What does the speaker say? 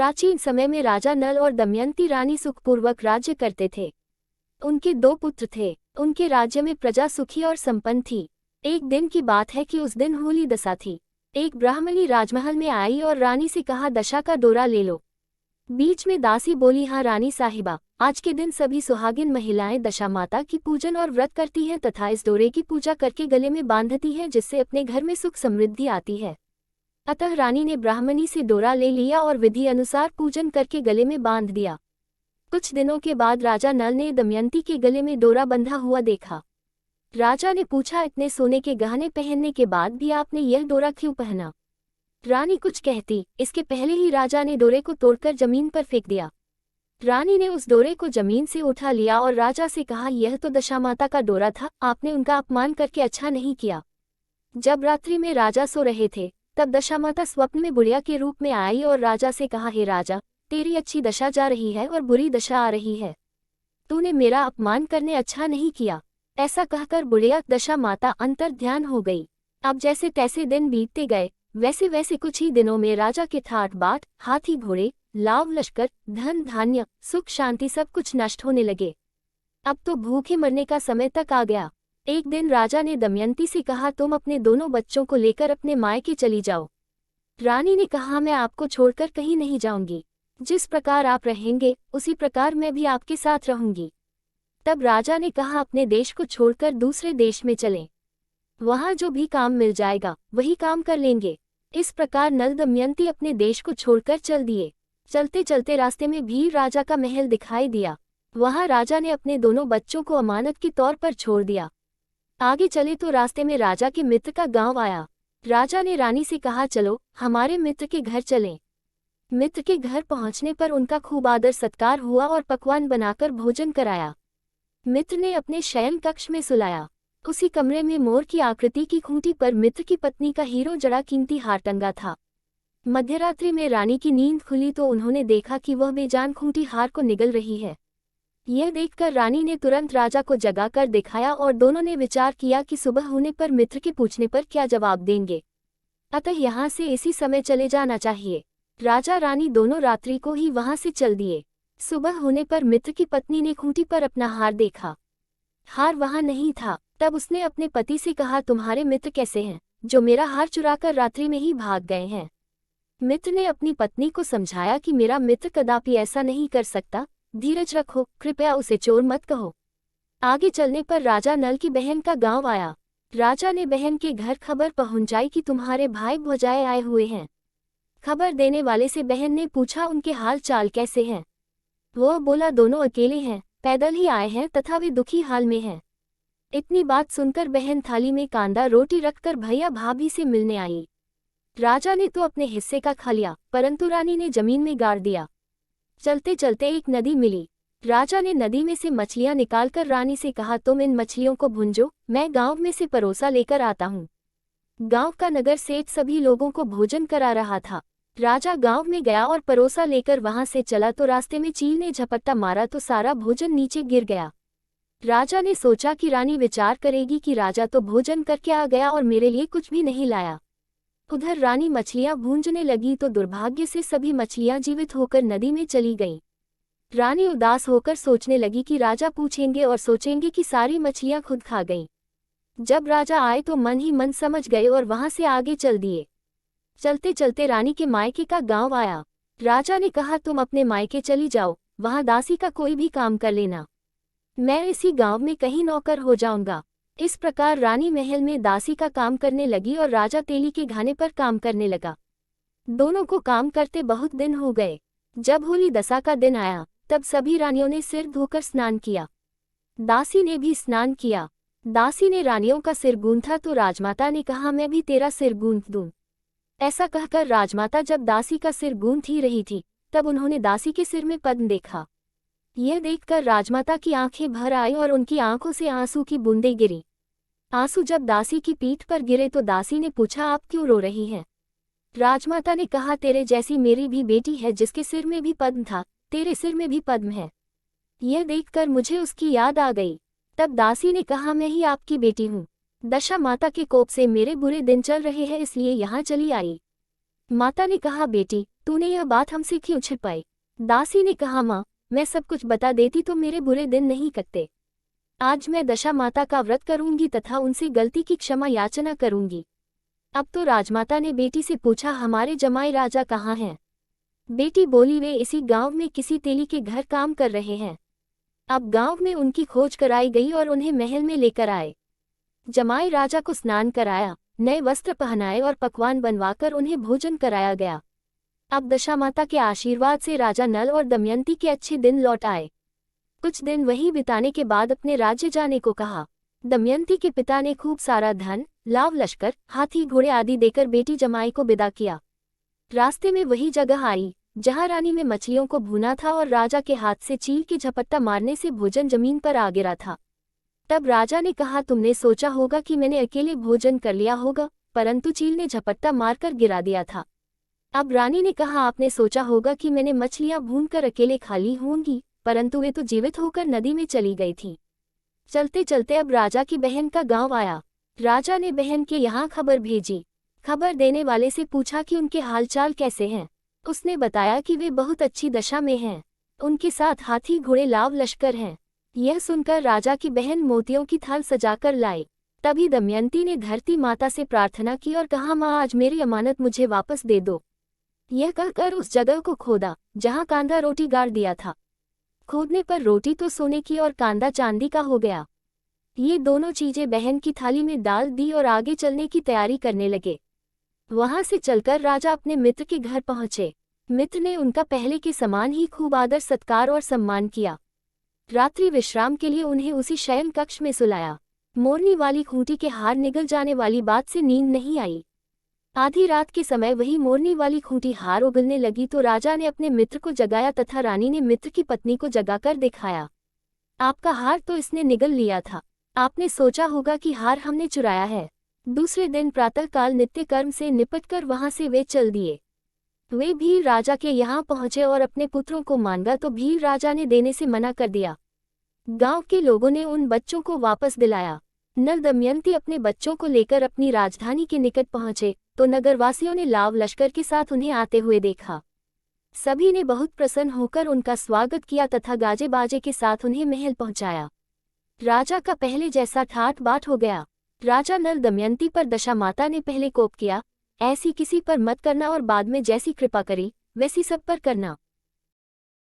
प्राचीन समय में राजा नल और दमयंती रानी सुखपूर्वक राज्य करते थे। उनके 2 पुत्र थे। उनके राज्य में प्रजा सुखी और संपन्न थी। एक दिन की बात है कि उस दिन होली दशा थी। एक ब्राह्मणी राजमहल में आई और रानी से कहा, दशा का डोरा ले लो। बीच में दासी बोली, हाँ रानी साहिबा, आज के दिन सभी सुहागिन महिलाएं दशा माता की पूजन और व्रत करती हैं तथा इस डोरे की पूजा करके गले में बांधती हैं, जिससे अपने घर में सुख समृद्धि आती है। अतः रानी ने ब्राह्मणी से डोरा ले लिया और विधि अनुसार पूजन करके गले में बांध दिया। कुछ दिनों के बाद राजा नल ने दमयंती के गले में डोरा बंधा हुआ देखा। राजा ने पूछा, इतने सोने के गहने पहनने के बाद भी आपने यह डोरा क्यों पहना? रानी कुछ कहती, इसके पहले ही राजा ने डोरे को तोड़कर जमीन पर फेंक दिया। रानी ने उस डोरे को जमीन से उठा लिया और राजा से कहा, यह तो दशामाता का डोरा था, आपने उनका अपमान करके अच्छा नहीं किया। जब रात्रि में राजा सो रहे थे तब दशामाता स्वप्न में बुढ़िया के रूप में आई और राजा से कहा, हे राजा, तेरी अच्छी दशा जा रही है और बुरी दशा आ रही है। तूने मेरा अपमान करने अच्छा नहीं किया। ऐसा कहकर बुढ़िया दशा माता अंतर ध्यान हो गई। अब जैसे तैसे दिन बीतते गए, वैसे वैसे कुछ ही दिनों में राजा के ठाट बाट, हाथी घोड़े, लाव लश्कर, धन धान्य, सुख शांति सब कुछ नष्ट होने लगे। अब तो भूखे मरने का समय तक आ गया। एक दिन राजा ने दमयंती से कहा, तुम अपने दोनों बच्चों को लेकर अपने मायके चली जाओ। रानी ने कहा, मैं आपको छोड़कर कहीं नहीं जाऊंगी। जिस प्रकार आप रहेंगे उसी प्रकार मैं भी आपके साथ रहूंगी। तब राजा ने कहा, अपने देश को छोड़कर दूसरे देश में चलें। वहां जो भी काम मिल जाएगा वही काम कर लेंगे। इस प्रकार नल दमयंती अपने देश को छोड़कर चल दिए। चलते चलते रास्ते में भीर राजा का महल दिखाई दिया। वहां राजा ने अपने दोनों बच्चों को अमानत के तौर पर छोड़ दिया। आगे चले तो रास्ते में राजा के मित्र का गांव आया। राजा ने रानी से कहा, चलो हमारे मित्र के घर चलें। मित्र के घर पहुंचने पर उनका खूब आदर सत्कार हुआ और पकवान बनाकर भोजन कराया। मित्र ने अपने शयन कक्ष में सुलाया। उसी कमरे में मोर की आकृति की खूंटी पर मित्र की पत्नी का हीरो जड़ा कीमती हार टंगा था। मध्यरात्रि में रानी की नींद खुली तो उन्होंने देखा कि वह बेजान खूंटी हार को निगल रही है। यह देखकर रानी ने तुरंत राजा को जगाकर दिखाया और दोनों ने विचार किया कि सुबह होने पर मित्र के पूछने पर क्या जवाब देंगे, अतः यहाँ से इसी समय चले जाना चाहिए। राजा रानी दोनों रात्रि को ही वहां से चल दिए। सुबह होने पर मित्र की पत्नी ने खूंटी पर अपना हार देखा। हार वहां नहीं था। तब उसने अपने पति से कहा, तुम्हारे मित्र कैसे हैं जो मेरा हार चुराकर रात्रि में ही भाग गए हैं? मित्र ने अपनी पत्नी को समझाया कि मेरा मित्र कदापि ऐसा नहीं कर सकता, धीरज रखो, कृपया उसे चोर मत कहो। आगे चलने पर राजा नल की बहन का गांव आया। राजा ने बहन के घर खबर पहुंचाई कि तुम्हारे भाई भौजाए आए हुए हैं। खबर देने वाले से बहन ने पूछा, उनके हाल चाल कैसे हैं? वह बोला, दोनों अकेले हैं, पैदल ही आए हैं तथा वे दुखी हाल में हैं। इतनी बात सुनकर बहन थाली में कांदा रोटी रखकर भैया भाभी से मिलने आई। राजा ने तो अपने हिस्से का खा लिया, परंतु रानी ने जमीन में गाड़ दिया। चलते चलते एक नदी मिली। राजा ने नदी में से मछलियां निकालकर रानी से कहा, तुम इन मछलियों को भूंजो, मैं गांव में से परोसा लेकर आता हूँ। गांव का नगर सेठ सभी लोगों को भोजन करा रहा था। राजा गांव में गया और परोसा लेकर वहां से चला तो रास्ते में चील ने झपट्टा मारा तो सारा भोजन नीचे गिर गया। राजा ने सोचा कि रानी विचार करेगी कि राजा तो भोजन करके आ गया और मेरे लिए कुछ भी नहीं लाया। उधर रानी मछलियां भूंजने लगी तो दुर्भाग्य से सभी मछलियां जीवित होकर नदी में चली गईं। रानी उदास होकर सोचने लगी कि राजा पूछेंगे और सोचेंगे कि सारी मछलियां खुद खा गईं। जब राजा आए तो मन ही मन समझ गए और वहां से आगे चल दिए। चलते चलते रानी के मायके का गांव आया। राजा ने कहा, तुम अपने मायके चली जाओ, वहां दासी का कोई भी काम कर लेना, मैं इसी गांव में कहीं नौकर हो जाऊंगा। इस प्रकार रानी महल में दासी का काम करने लगी और राजा तेली के घाने पर काम करने लगा। दोनों को काम करते बहुत दिन हो गए। जब होली दशा का दिन आया तब सभी रानियों ने सिर धोकर स्नान किया। दासी ने भी स्नान किया। दासी ने रानियों का सिर गूंथा तो राजमाता ने कहा, मैं भी तेरा सिर गूंथ दूं। ऐसा कहकर राजमाता जब दासी का सिर गूंथ ही रही थी तब उन्होंने दासी के सिर में पद्म देखा। यह देखकर राजमाता की आंखें भर आई और उनकी आंखों से आंसू की बूंदें गिरी। आंसू जब दासी की पीठ पर गिरे तो दासी ने पूछा, आप क्यों रो रही हैं? राजमाता ने कहा, तेरे जैसी मेरी भी बेटी है जिसके सिर में भी पद्म था, तेरे सिर में भी पद्म है। यह देखकर मुझे उसकी याद आ गई। तब दासी ने कहा, मैं ही आपकी बेटी हूँ। दशा माता के कोप से मेरे बुरे दिन चल रहे हैं, इसलिए यहाँ चली आई। माता ने कहा, बेटी तूने यह बात हमसे क्यों छिपाई? दासी ने कहा, माँ, मैं सब कुछ बता देती तो मेरे बुरे दिन नहीं कटते। आज मैं दशा माता का व्रत करूंगी तथा उनसे गलती की क्षमा याचना करूंगी। अब तो राजमाता ने बेटी से पूछा, हमारे जमाई राजा कहाँ हैं? बेटी बोली, वे इसी गांव में किसी तेली के घर काम कर रहे हैं। अब गांव में उनकी खोज कराई गई और उन्हें महल में लेकर आए। जमाई राजा को स्नान कराया, नए वस्त्र पहनाए और पकवान बनवाकर उन्हें भोजन कराया गया। अब दशामाता के आशीर्वाद से राजा नल और दमयंती के अच्छे दिन लौट आए। कुछ दिन वहीं बिताने के बाद अपने राज्य जाने को कहा। दमयंती के पिता ने खूब सारा धन, लाव लश्कर, हाथी घोड़े आदि देकर बेटी जमाई को विदा किया। रास्ते में वही जगह आई जहां रानी में मछलियों को भूना था और राजा के हाथ से चील के झपट्टा मारने से भोजन जमीन पर आ गिरा था। तब राजा ने कहा, तुमने सोचा होगा कि मैंने अकेले भोजन कर लिया होगा, परंतु चील ने झपट्टा मारकर गिरा दिया था। अब रानी ने कहा, आपने सोचा होगा कि मैंने मछलियां भूनकर अकेले खा ली होंगी, परंतु वे तो जीवित होकर नदी में चली गई थी। चलते चलते अब राजा की बहन का गांव आया। राजा ने बहन के यहाँ खबर भेजी। खबर देने वाले से पूछा कि उनके हालचाल कैसे हैं। उसने बताया कि वे बहुत अच्छी दशा में हैं। उनके साथ हाथी घोड़े लाव लश्कर हैं। यह सुनकर राजा की बहन मोतियों की थाल सजाकर लाई। तभी दमयंती ने धरती माता से प्रार्थना की और कहा, माँ, आज मेरी अमानत मुझे वापस दे दो। यह कहकर उस जगह को खोदा जहाँ कांदा रोटी गाड़ दिया था। खोदने पर रोटी तो सोने की और कांदा चांदी का हो गया। ये दोनों चीजें बहन की थाली में डाल दी और आगे चलने की तैयारी करने लगे। वहां से चलकर राजा अपने मित्र के घर पहुंचे। मित्र ने उनका पहले के समान ही खूब आदर सत्कार और सम्मान किया। रात्रि विश्राम के लिए उन्हें उसी शयन कक्ष में सुलाया। मोरनी वाली खूंटी के हार निगल जाने वाली बात से नींद नहीं आई। आधी रात के समय वही मोरनी वाली खूंटी हार उगलने लगी तो राजा ने अपने मित्र को जगाया तथा रानी ने मित्र की पत्नी को जगाकर दिखाया, आपका हार तो इसने निगल लिया था। आपने सोचा होगा कि हार हमने चुराया है। दूसरे दिन प्रातःकाल नित्य कर्म से निपटकर वहां से वे चल दिए। वे भील राजा के यहाँ पहुंचे और अपने पुत्रों को मांगा तो भील राजा ने देने से मना कर दिया। गांव के लोगों ने उन बच्चों को वापस दिलाया। नल दमयंती अपने बच्चों को लेकर अपनी राजधानी के निकट पहुंचे तो नगरवासियों ने लाव लश्कर के साथ उन्हें आते हुए देखा। सभी ने बहुत प्रसन्न होकर उनका स्वागत किया तथा गाजे बाजे के साथ उन्हें महल पहुंचाया। राजा का पहले जैसा ठाट बाट हो गया। राजा नल दमयंती पर दशा माता ने पहले कोप किया, ऐसी किसी पर मत करना और बाद में जैसी कृपा करी वैसी सब पर करना।